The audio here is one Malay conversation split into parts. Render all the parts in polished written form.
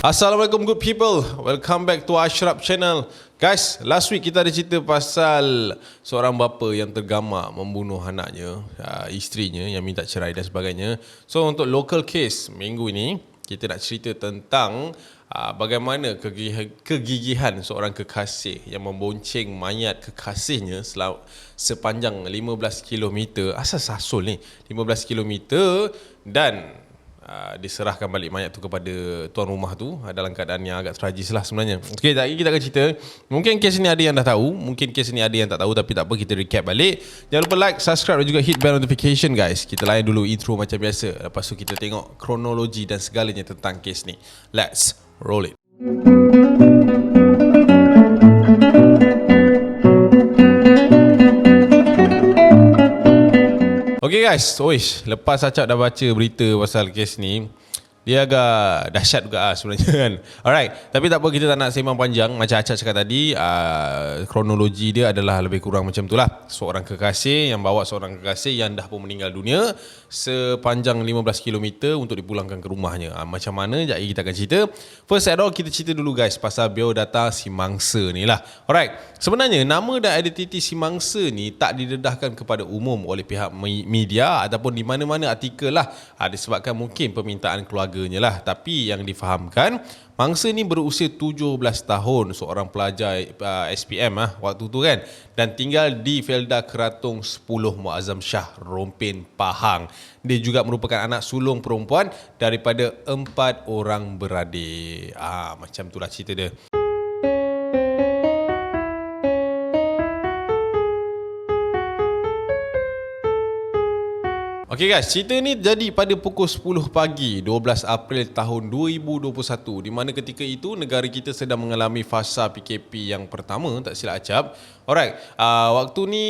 Assalamualaikum good people. Welcome back to Ashraf channel. Guys, last week kita ada cerita pasal seorang bapa yang tergamak membunuh anaknya, isterinya yang minta cerai dan sebagainya. So untuk local case minggu ini kita nak cerita tentang bagaimana kegigihan seorang kekasih yang membonceng mayat kekasihnya sepanjang 15 km. Asal sasul ni 15 km dan diserahkan balik mayat tu kepada tuan rumah tu dalam keadaan yang agak tragis lah sebenarnya. Okey, tak lagi kita akan cerita. Mungkin kes ni ada yang dah tahu, mungkin kes ni ada yang tak tahu, tapi tak apa, kita recap balik. Jangan lupa like, subscribe dan juga hit bell notification guys. Kita layan dulu intro macam biasa. Lepas tu kita tengok kronologi dan segalanya tentang kes ni. Let's roll it. Okay guys, lepas Acap dah baca berita pasal kes ni, dia agak dahsyat juga sebenarnya kan. Alright, tapi tak apa, kita tak nak sembang panjang. Macam Acap cakap tadi, kronologi dia adalah lebih kurang macam itulah. Seorang kekasih yang bawa seorang kekasih yang dah pun meninggal dunia sepanjang 15 km untuk dipulangkan ke rumahnya. Macam mana, sekejap lagi kita akan cerita. First at all, kita cerita dulu guys pasal biodata si mangsa ni lah. Alright, sebenarnya nama dan identiti si mangsa ni tak didedahkan kepada umum oleh pihak media ataupun di mana-mana artikel lah. Disebabkan mungkin permintaan keluarganya lah. Tapi yang difahamkan, mangsa ni berusia 17 tahun, seorang pelajar SPM waktu tu kan, dan tinggal di Felda Keratung 10 Muazzam Shah, Rompin, Pahang. Dia juga merupakan anak sulung perempuan daripada 4 orang beradik. Macam itulah cerita dia. Okay guys, cerita ni jadi pada pukul 10 pagi 12 April tahun 2021, di mana ketika itu negara kita sedang mengalami fasa PKP yang pertama, tak silap Acap. Alright, waktu ni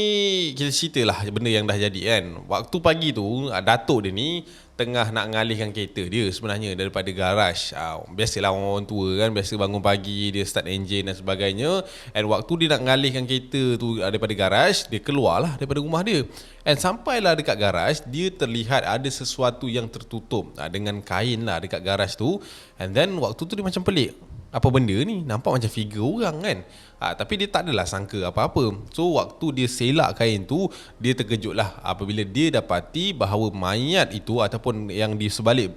kita ceritalah benda yang dah jadi kan. Waktu pagi tu, datuk dia ni tengah nak ngalihkan kereta dia sebenarnya daripada garaj. Biasalah orang tua kan, biasa bangun pagi, dia start enjin dan sebagainya. And waktu dia nak ngalihkan kereta tu daripada garaj, dia keluarlah daripada rumah dia. And sampailah dekat garaj, dia terlihat ada sesuatu yang tertutup dengan kain lah dekat garaj tu. And then waktu tu dia macam pelik. Apa benda ni? Nampak macam figure orang kan. Tapi dia tak adalah sangka apa-apa. So waktu dia selak kain tu, dia terkejutlah apabila dia dapati bahawa mayat itu ataupun yang di sebalik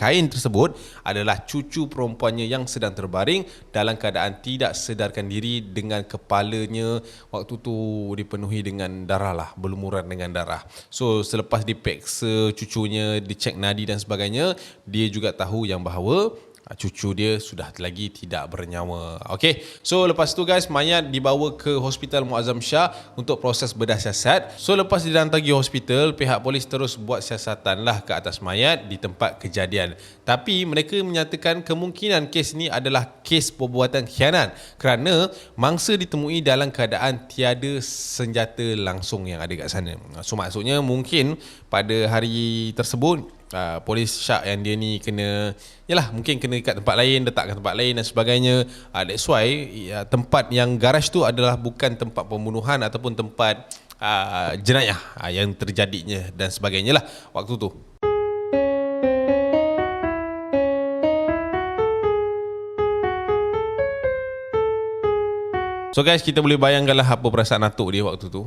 kain tersebut adalah cucu perempuannya yang sedang terbaring dalam keadaan tidak sedarkan diri, dengan kepalanya waktu tu dipenuhi dengan darah lah, berlumuran dengan darah. So selepas dipeksa cucunya, dicek nadi dan sebagainya, dia juga tahu yang bahawa cucu dia sudah lagi tidak bernyawa. Okay, so lepas tu guys, mayat dibawa ke Hospital Muazzam Shah untuk proses bedah siasat. So lepas dihantar pergi hospital, pihak polis terus buat siasatan lah ke atas mayat di tempat kejadian. Tapi mereka menyatakan kemungkinan kes ni adalah kes perbuatan khianat kerana mangsa ditemui dalam keadaan tiada senjata langsung yang ada kat sana. So maksudnya mungkin pada hari tersebut polis syak yang dia ni mungkin kena kat tempat lain, letakkan tempat lain dan sebagainya. That's why tempat yang garaj tu adalah bukan tempat pembunuhan ataupun tempat jenayah yang terjadinya dan sebagainya lah waktu tu. So guys, kita boleh bayangkanlah apa perasaan atuk dia waktu tu.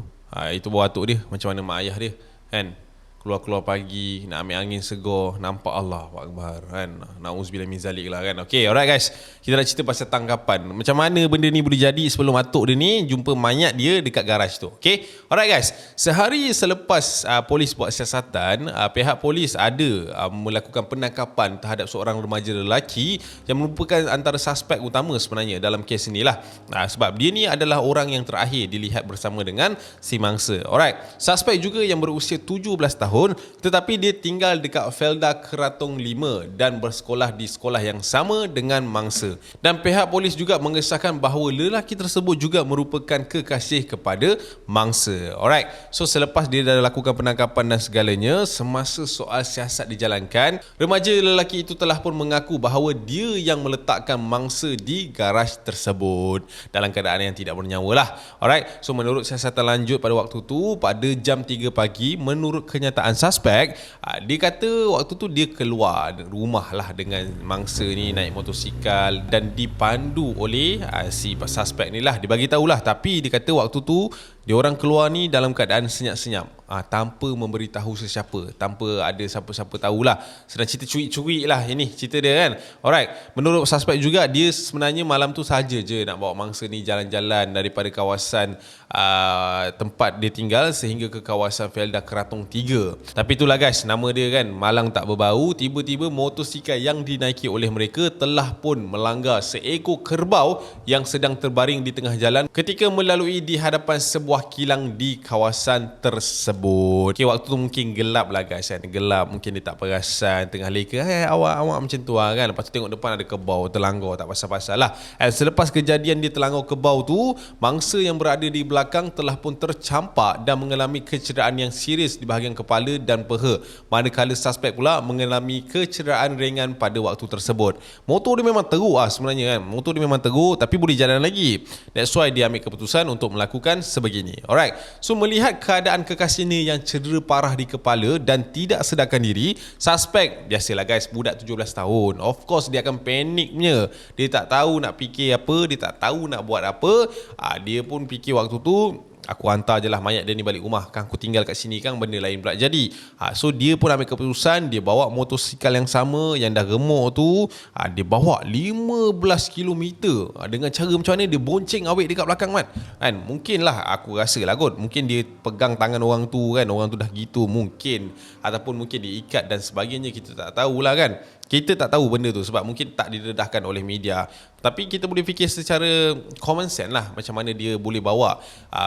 Itu bawa atuk dia, macam mana mak ayah dia kan, keluar-keluar pagi, nak ambil angin segar, nampak Allahu Akbar kan. Na'udzubillah min zalik lah kan. Okay, alright guys, kita nak cerita pasal tangkapan. Macam mana benda ni boleh jadi sebelum atuk dia ni jumpa mayat dia dekat garaj tu. Okay, alright guys, sehari selepas polis buat siasatan, pihak polis ada melakukan penangkapan terhadap seorang remaja lelaki yang merupakan antara suspek utama sebenarnya dalam kes ni lah. Sebab dia ni adalah orang yang terakhir dilihat bersama dengan si mangsa. Alright, suspek juga yang berusia 17 tahun, tetapi dia tinggal dekat Felda Keratung 5 dan bersekolah di sekolah yang sama dengan mangsa. Dan pihak polis juga mengesahkan bahawa lelaki tersebut juga merupakan kekasih kepada mangsa. Alright, so selepas dia dah lakukan penangkapan dan segalanya, semasa soal siasat dijalankan, remaja lelaki itu telah pun mengaku bahawa dia yang meletakkan mangsa di garaj tersebut dalam keadaan yang tidak bernyawa lah. Alright, so menurut siasatan lanjut pada waktu tu, pada jam 3 pagi, menurut kenyataan perkataan suspek, dia kata waktu tu dia keluar rumah lah dengan mangsa ni naik motosikal dan dipandu oleh si suspek ni lah. Dia bagi tahulah, tapi dia kata waktu tu dia orang keluar ni dalam keadaan senyap-senyap, tanpa memberitahu sesiapa, tanpa ada siapa-siapa tahulah. Sedang cerita cuik-cuik lah ini cerita dia kan. Alright, menurut suspek juga, dia sebenarnya malam tu saja je nak bawa mangsa ni jalan-jalan daripada kawasan tempat dia tinggal sehingga ke kawasan Felda Keratong 3. Tapi itulah guys, nama dia kan malang tak berbau. Tiba-tiba motosikal yang dinaiki oleh mereka telah pun melanggar seekor kerbau yang sedang terbaring di tengah jalan ketika melalui di hadapan sebuah kilang di kawasan tersebut. Okay, waktu tu mungkin gelap lah guys kan. Gelap, mungkin dia tak perasan tengah leka, awak macam tu lah kan. Lepas tu tengok depan ada kerbau terlanggar, tak pasal-pasal lah. Selepas kejadian dia terlanggar kerbau tu, mangsa yang berada di belakang telah pun tercampak dan mengalami kecederaan yang serius di bahagian kepala dan peha, manakala suspek pula mengalami kecederaan ringan pada waktu tersebut. Motor dia memang teruk sebenarnya kan. Motor dia memang teruk tapi boleh jalan lagi. That's why dia ambil keputusan untuk melakukan sebegini. Alright, so melihat keadaan kekasihnya yang cedera parah di kepala dan tidak sedarkan diri, suspek, biasalah guys, budak 17 tahun, of course dia akan paniknya. Dia tak tahu nak fikir apa, dia tak tahu nak buat apa. Dia pun fikir waktu tu, aku hantar je lah mayat dia ni balik rumah, kan aku tinggal kat sini kan benda lain pula jadi. So dia pun ambil keputusan, dia bawa motosikal yang sama yang dah remuk tu, dia bawa 15 km. Dengan cara macam mana dia bonceng awet dekat belakang kan. Mungkin lah, aku rasa lah kot, mungkin dia pegang tangan orang tu kan, orang tu dah gitu mungkin, ataupun mungkin dia ikat dan sebagainya, kita tak tahulah kan. Kita tak tahu benda tu sebab mungkin tak didedahkan oleh media. Tapi kita boleh fikir secara common sense lah, macam mana dia boleh bawa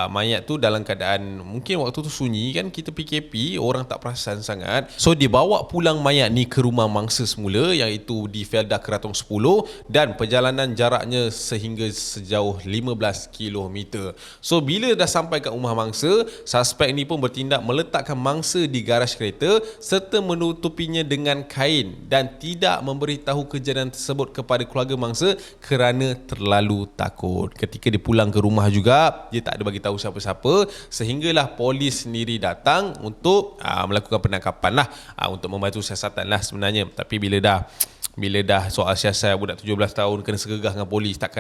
mayat tu dalam keadaan mungkin waktu tu sunyi kan, kita PKP, orang tak perasan sangat. So dia bawa pulang mayat ni ke rumah mangsa semula, iaitu di Felda Keratong 10, dan perjalanan jaraknya sehingga sejauh 15 km. So bila dah sampai kat rumah mangsa, suspek ni pun bertindak meletakkan mangsa di garaj kereta serta menutupinya dengan kain dan tidak memberitahu kejadian tersebut kepada keluarga mangsa kerana terlalu takut. Ketika dia pulang ke rumah juga, dia tak ada bagi tahu siapa-siapa, sehinggalah polis sendiri datang untuk melakukan penangkapan lah, untuk membantu siasatan lah sebenarnya. Tapi bila dah soal siasat, budak 17 tahun kena segegah dengan polis, tak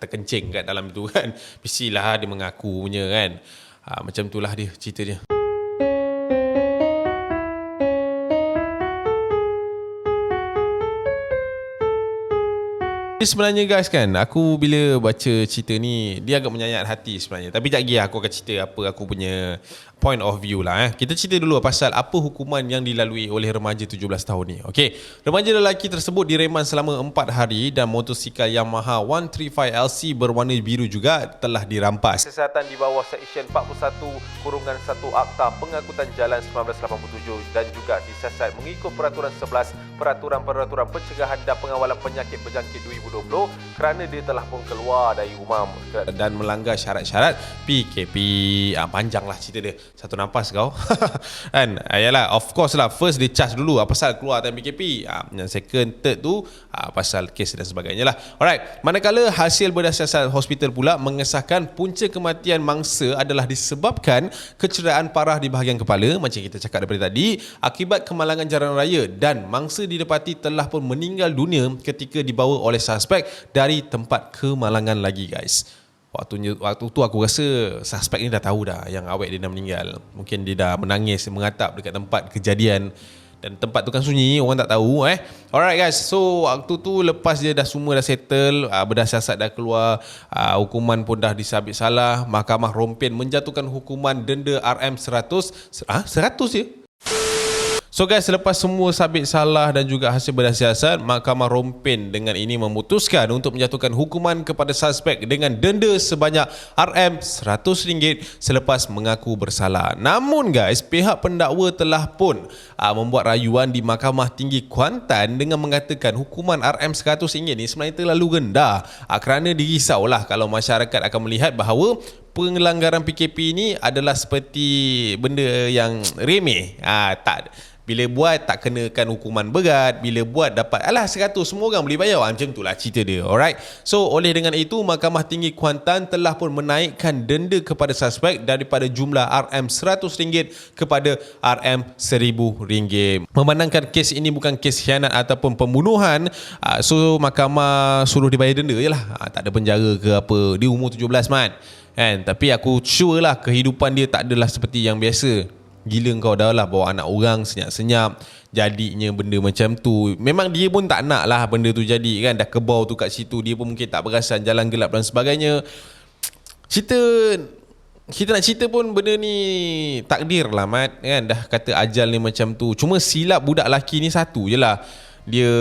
terkencing kat dalam itu kan. Mestilah dia mengaku punya kan. Macam itulah dia cerita dia. Sebenarnya guys kan, aku bila baca cerita ni, dia agak menyayat hati sebenarnya. Tapi sekejap lagi aku akan cerita apa aku punya point of view lah. Kita cerita dulu pasal apa hukuman yang dilalui oleh remaja 17 tahun ni. Okey, remaja lelaki tersebut direman selama 4 hari dan motosikal Yamaha 135LC berwarna biru juga telah dirampas. Kesihatan di bawah Seksyen 41/1 Akta Pengangkutan Jalan 1987 dan juga disiasat mengikut Peraturan 11 Peraturan Pencegahan dan Pengawalan Penyakit Berjangkit 2020 kerana dia telah pun keluar dari rumah dan melanggar syarat-syarat PKP. Panjang lah cerita dia, satu nafas kau kan. Yalah, of course lah, first dia charge dulu pasal keluar time PKP. Yang second, third tu pasal kes dan sebagainya lah. Alright, manakala hasil bedah siasat hospital pula mengesahkan punca kematian mangsa adalah disebabkan kecederaan parah di bahagian kepala, macam kita cakap daripada tadi, akibat kemalangan jalan raya, dan mangsa didapati telah pun meninggal dunia ketika dibawa oleh suspek dari tempat kemalangan lagi guys. Waktu tu aku rasa suspek ni dah tahu dah yang awet dia dah meninggal. Mungkin dia dah menangis mengatap dekat tempat kejadian, dan tempat tu kan sunyi, orang tak tahu Alright guys, so waktu tu lepas dia dah semua dah settle, bedah siasat dah keluar, hukuman pun dah disabit salah, Mahkamah Rompin menjatuhkan hukuman denda RM100. 100 je. So guys, selepas semua sabit salah dan juga hasil bedah siasat, Mahkamah Rompin dengan ini memutuskan untuk menjatuhkan hukuman kepada suspek dengan denda sebanyak RM100 selepas mengaku bersalah. Namun guys, pihak pendakwa telah pun membuat rayuan di Mahkamah Tinggi Kuantan dengan mengatakan hukuman RM100 ni sebenarnya terlalu rendah, kerana dirisaulah kalau masyarakat akan melihat bahawa pelanggaran PKP ini adalah seperti benda yang remeh. Bila buat tak kenakan hukuman berat, bila buat dapat 100, semua orang boleh bayar. Macam itulah cerita dia. Alright. So oleh dengan itu Mahkamah Tinggi Kuantan telah pun menaikkan denda kepada suspek daripada jumlah RM100 kepada RM1000. Memandangkan kes ini bukan kes khianat ataupun pembunuhan, so mahkamah suruh dibayar denda je lah. Tak ada penjara ke apa. Dia umur 17 man kan. Tapi aku sure lah kehidupan dia tak adalah seperti yang biasa. Gila kau dah lah bawa anak orang senyap-senyap, jadinya benda macam tu. Memang dia pun tak nak lah benda tu jadi kan. Dah kebau tu kat situ, dia pun mungkin tak perasan jalan gelap dan sebagainya. Kita nak cerita pun benda ni takdir lah Mat kan. Dah kata ajal ni macam tu. Cuma silap budak lelaki ni satu je lah, dia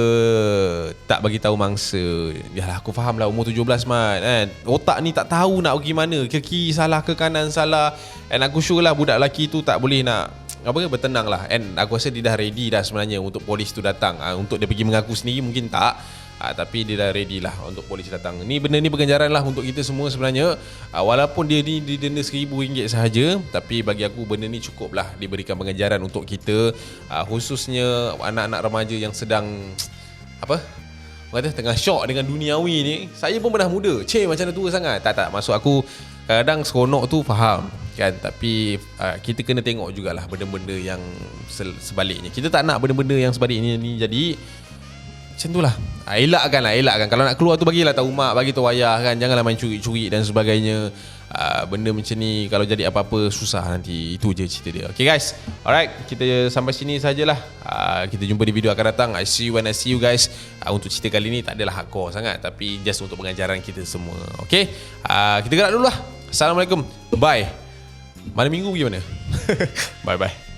tak bagi tahu mangsa. Yalah, aku faham lah umur 17 Mat kan. Otak ni tak tahu nak pergi mana, ke kiri salah, ke kanan salah. And aku sure lah budak lelaki tu tak boleh nak bertenang lah. And aku rasa dia dah ready dah sebenarnya untuk polis tu datang. Untuk dia pergi mengaku sendiri mungkin tak, tapi dia dah ready lah untuk polis datang. Benda ni berganjaran lah untuk kita semua sebenarnya. Walaupun dia ni didenda RM1000 sahaja, tapi bagi aku benda ni cukup lah diberikan pengajaran untuk kita, khususnya anak-anak remaja yang sedang tengah syok dengan duniawi ni. Saya pun pernah muda, macam dah tua sangat. Tak, maksud aku kadang seronok tu faham kan, tapi kita kena tengok jugalah benda-benda yang sebaliknya. Kita tak nak benda-benda yang sebaliknya ni jadi. Macam tu lah. Elakkan. Kalau nak keluar tu bagilah tahu mak, bagi tahu ayah kan. Janganlah main curi-curi dan sebagainya. Benda macam ni kalau jadi apa-apa susah nanti. Itu je cerita dia. Okay guys, alright, kita sampai sini sajalah. Kita jumpa di video akan datang. I see you when I see you guys. Untuk cerita kali ni tak adalah hardcore sangat, tapi just untuk pengajaran kita semua. Okay, kita gerak dulu lah. Assalamualaikum. Bye. Malam minggu pergi mana? Bye-bye.